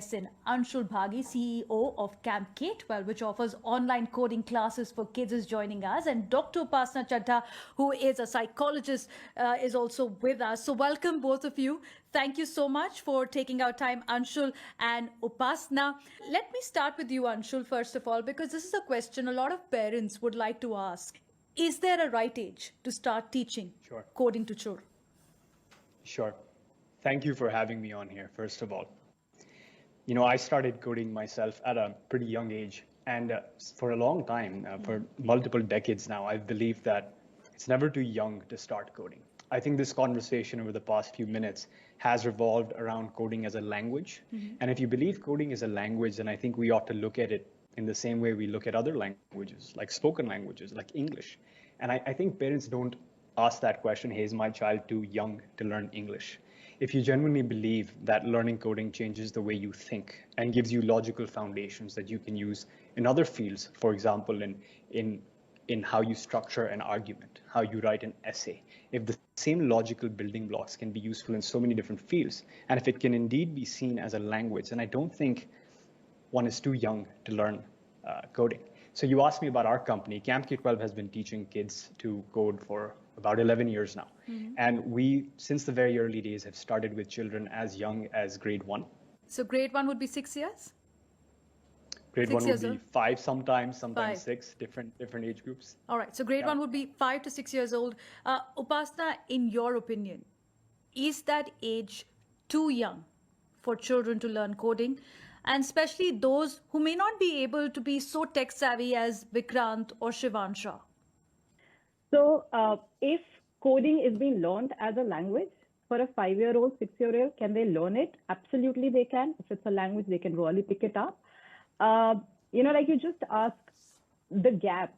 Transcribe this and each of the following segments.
in Anshul Bhagi, CEO of Camp K-12, which offers online coding classes for kids, is joining us. And Dr. Upasna Chadha, who is a psychologist, is also with us. So welcome, both of you. Thank you so much for taking our time, Anshul and Upasna. Let me start with you, Anshul, first of all, because this is a question a lot of parents would like to ask. Is there a right age to start teaching Sure. coding to children? Sure. Thank you for having me on here, first of all. You know, I started coding myself at a pretty young age. And for a long time, for multiple decades now, I've believed that it's never too young to start coding. I think this conversation over the past few minutes has revolved around coding as a language. And if you believe coding is a language, then I think we ought to look at it in the same way we look at other languages, like spoken languages, like English. And I think parents don't ask that question, hey, is my child too young to learn English? If you genuinely believe that learning coding changes the way you think and gives you logical foundations that you can use in other fields, for example, in how you structure an argument, how you write an essay, if the same logical building blocks can be useful in so many different fields, and if it can indeed be seen as a language, then I don't think one is too young to learn coding. So you asked me about our company. Camp K-12 has been teaching kids to code for about 11 years now. And we, since the very early days, have started with children as young as grade 1. So grade 1 would be 6 years? Grade 6 1 would years be old? 5 sometimes Five. 6, different age groups. All right. So grade Yeah. 1 would be 5 to 6 years old. Upasna, in your opinion, is that age too young for children to learn coding? And especially those who may not be able to be so tech savvy as Vikrant or Shivansha. So, if coding is being learned as a language for a 5-year-old, 6-year-old, can they learn it? Absolutely, they can. If it's a language, they can really pick it up. Like you just asked the gap.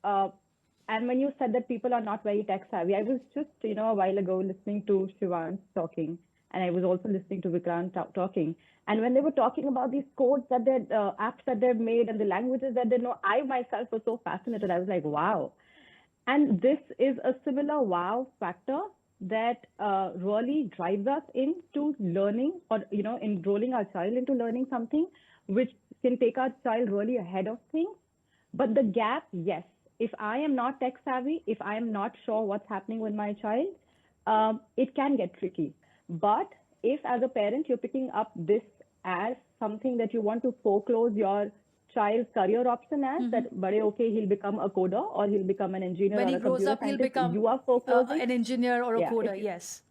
And when you said that people are not very tech savvy, I was just, a while ago listening to Shivan talking, and I was also listening to Vikrant talking. And when they were talking about these codes that they're apps that they've made and the languages that they know, I myself was so fascinated. I was like, wow. And this is a similar wow factor that really drives us into learning or, enrolling our child into learning something which can take our child really ahead of things. But the gap, yes. If I am not tech savvy, if I am not sure what's happening with my child, it can get tricky. But if as a parent, you're picking up this as something that you want to foreclose your child's career option as, that, but okay, he'll become a coder or he'll become an engineer When or he a grows computer up, he'll scientist, become you are foreclosing. an engineer or a Yeah, coder, yes.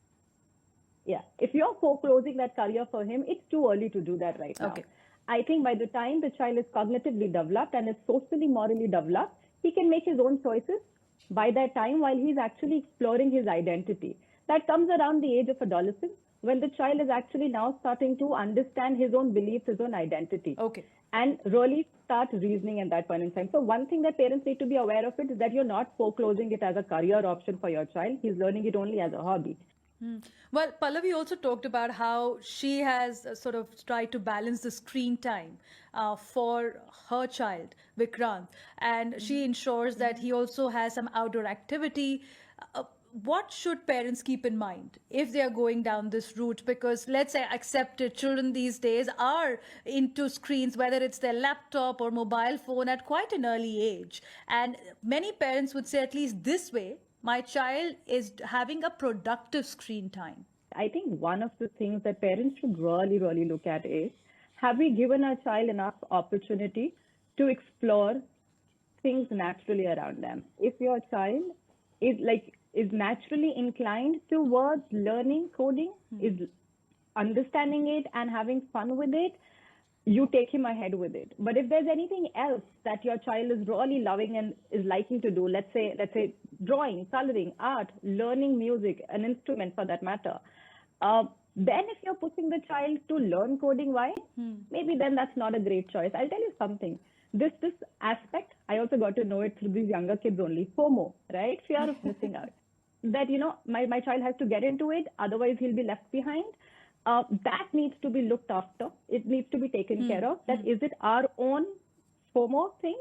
Yeah, if you're foreclosing that career for him, it's too early to do that right now. Okay. I think by the time the child is cognitively developed and is socially, morally developed, he can make his own choices by that time while he's actually exploring his identity. That comes around the age of adolescence when the child is actually now starting to understand his own beliefs, his own identity. Okay. And really start reasoning at that point in time. So one thing that parents need to be aware of it is that you're not foreclosing it as a career option for your child. He's learning it only as a hobby. Well, Pallavi also talked about how she has sort of tried to balance the screen time for her child, Vikrant, and she ensures that he also has some outdoor activity. What should parents keep in mind if they are going down this route? Because let's say accepted children these days are into screens, whether it's their laptop or mobile phone at quite an early age. And many parents would say, at least this way, my child is having a productive screen time. I think one of the things that parents should really, really look at is, have we given our child enough opportunity to explore things naturally around them? If your child is naturally inclined towards learning coding, is understanding it and having fun with it, you take him ahead with it. But if there's anything else that your child is really loving and is liking to do, let's say drawing, coloring, art, learning music, an instrument for that matter, then if you're pushing the child to learn coding, why? Maybe then that's not a great choice. I'll tell you something. This aspect, I also got to know it through these younger kids only. FOMO, right? Fear of missing out. That, my child has to get into it, otherwise he'll be left behind. That needs to be looked after. It needs to be taken care of. That is it our own FOMO thing,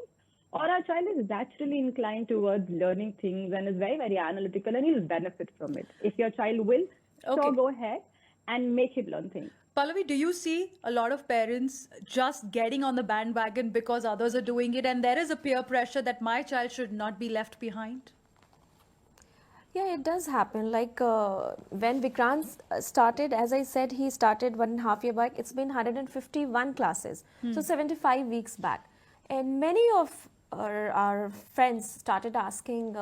or our child is naturally inclined towards learning things and is very, very analytical and he'll benefit from it. If your child will, Okay. sure, go ahead. and make it learn things. Pallavi, do you see a lot of parents just getting on the bandwagon because others are doing it, and there is a peer pressure that my child should not be left behind? Yeah, it does happen. Like when Vikrant started, as I said, he started 1.5 year back. It's been 151 classes, so 75 weeks back. And many of our friends started asking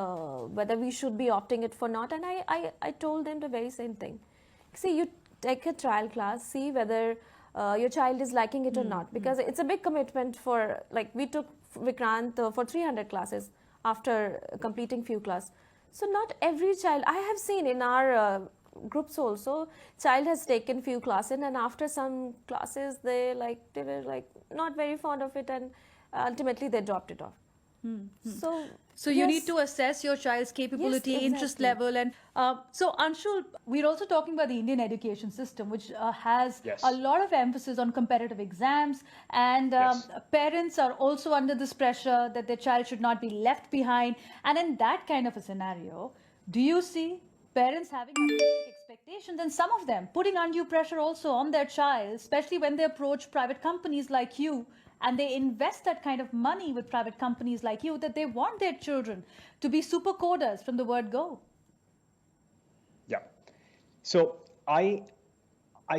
whether we should be opting it for not. And I told them the very same thing. See, you take a trial class, see whether your child is liking it or not. Because it's a big commitment for, like, we took Vikrant for 300 classes after completing few classes. So not every child, I have seen in our groups also, child has taken few classes and after some classes they were like not very fond of it and ultimately they dropped it off. So you yes. need to assess your child's capability, Yes, interest exactly. level, and so Anshul, we're also talking about the Indian education system, which has Yes. a lot of emphasis on competitive exams, and Yes. parents are also under this pressure that their child should not be left behind. And in that kind of a scenario, do you see parents having unrealistic expectations, and some of them putting undue pressure also on their child, especially when they approach private companies like you and they invest that kind of money with private companies like you, that they want their children to be super coders from the word go? Yeah. So I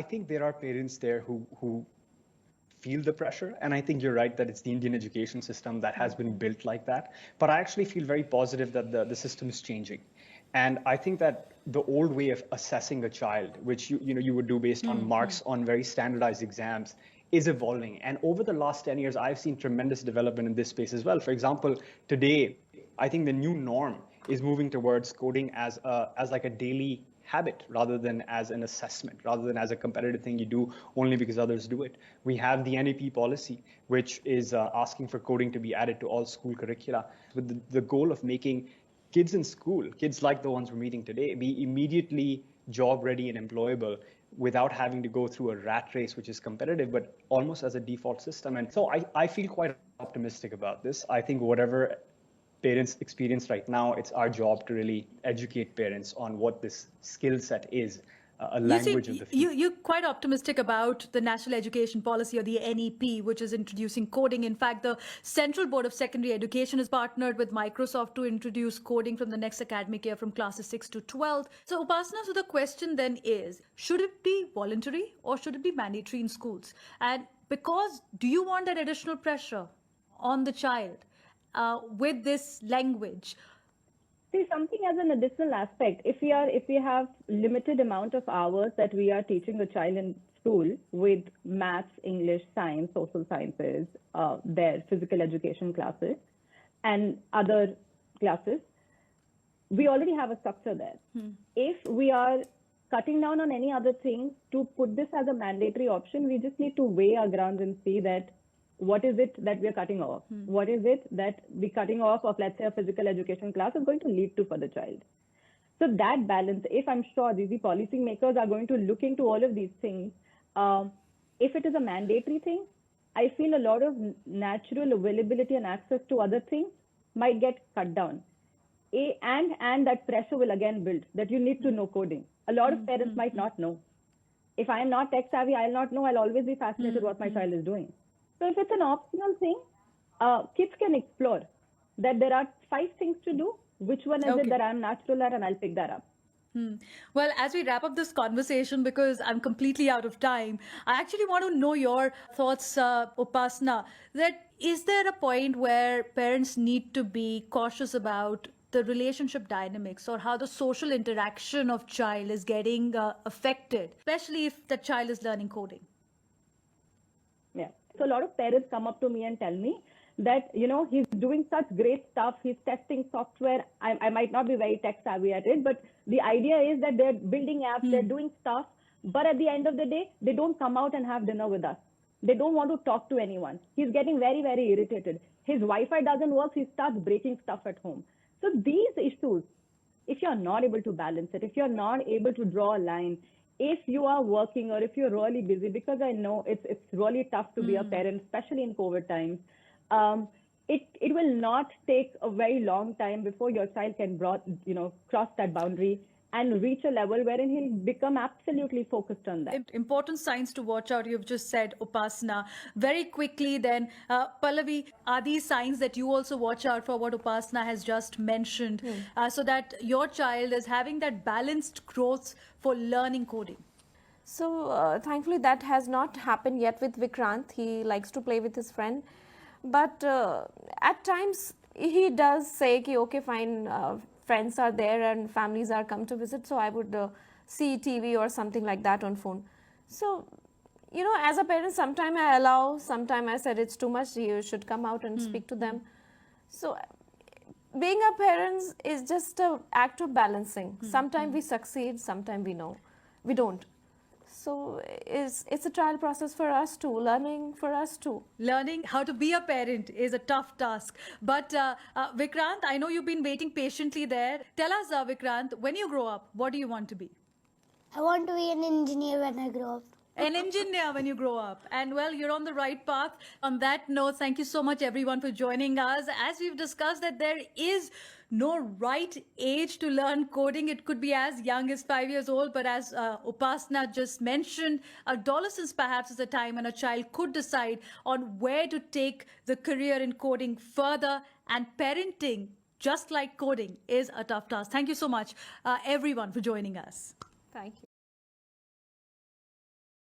think there are parents there who feel the pressure, and I think you're right that it's the Indian education system that has been built like that. But I actually feel very positive that the system is changing. And I think that the old way of assessing a child, which you would do based on marks on very standardized exams, is evolving. And over the last 10 years, I've seen tremendous development in this space as well. For example, today, I think the new norm is moving towards coding as like a daily habit rather than as an assessment, rather than as a competitive thing you do only because others do it. We have the NEP policy, which is asking for coding to be added to all school curricula with the goal of making kids in school, kids like the ones we're meeting today, be immediately job ready and employable without having to go through a rat race, which is competitive, but almost as a default system. And so I feel quite optimistic about this. I think whatever parents experience right now, it's our job to really educate parents on what this skill set is, a language of the future. You're quite optimistic about the National Education Policy, or the NEP, which is introducing coding. In fact, the Central Board of Secondary Education has partnered with Microsoft to introduce coding from the next academic year from classes 6 to 12. So, Upasana, so the question then is, should it be voluntary or should it be mandatory in schools? And because, do you want that additional pressure on the child with this language? See, something as an additional aspect, if we have limited amount of hours that we are teaching a child in school with maths, English, science, social sciences, their physical education classes and other classes, we already have a structure there. If we are cutting down on any other thing to put this as a mandatory option, we just need to weigh our grounds and see that what is it that we are cutting off? What is it that the cutting off of, let's say, a physical education class is going to lead to for the child? So that balance, if I'm sure the policy makers are going to look into all of these things, if it is a mandatory thing, I feel a lot of natural availability and access to other things might get cut down. And that pressure will again build that you need to know coding. A lot of parents might not know. If I am not tech savvy, I'll not know. I'll always be fascinated what my child is doing. So if it's an optional thing, kids can explore that there are 5 things to do. Which one is it that I'm natural at, and I'll pick that up. Well, as we wrap up this conversation, because I'm completely out of time, I actually want to know your thoughts, Upasana, that is there a point where parents need to be cautious about the relationship dynamics or how the social interaction of child is getting affected, especially if the child is learning coding? Yeah. So a lot of parents come up to me and tell me that, he's doing such great stuff. He's testing software. I might not be very tech savvy at it, but the idea is that they're building apps, they're doing stuff. But at the end of the day, they don't come out and have dinner with us. They don't want to talk to anyone. He's getting very, very irritated. His Wi-Fi doesn't work. He starts breaking stuff at home. So these issues, if you're not able to balance it, if you're not able to draw a line, if you are working or if you're really busy, because I know it's really tough to be a parent, especially in COVID times, it will not take a very long time before your child can cross that boundary and reach a level wherein he'll become absolutely focused on that. Important signs to watch out. You've just said, Upasana. Very quickly, then, Pallavi, are these signs that you also watch out for what Upasana has just mentioned, so that your child is having that balanced growth for learning coding? So thankfully that has not happened yet with Vikrant. He likes to play with his friend, but at times he does say, ki, okay, fine, friends are there and families are come to visit, so I would see TV or something like that on phone. So, you know, as a parent, sometime I allow, sometime I said it's too much, you should come out and speak to them. So being a parent is just an act of balancing. Sometimes we succeed, sometimes we don't. So it's a trial process for us too, learning for us too. Learning how to be a parent is a tough task. But Vikrant, I know you've been waiting patiently there. Tell us, Vikrant, when you grow up, what do you want to be? I want to be an engineer when I grow up. An engineer when you grow up. And well, you're on the right path. On that note, thank you so much everyone for joining us. As we've discussed that there is no right age to learn coding. It could be as young as 5 years old, but as Upasana just mentioned, adolescence perhaps is a time when a child could decide on where to take the career in coding further, and parenting, just like coding, is a tough task. Thank you so much, everyone, for joining us. Thank you.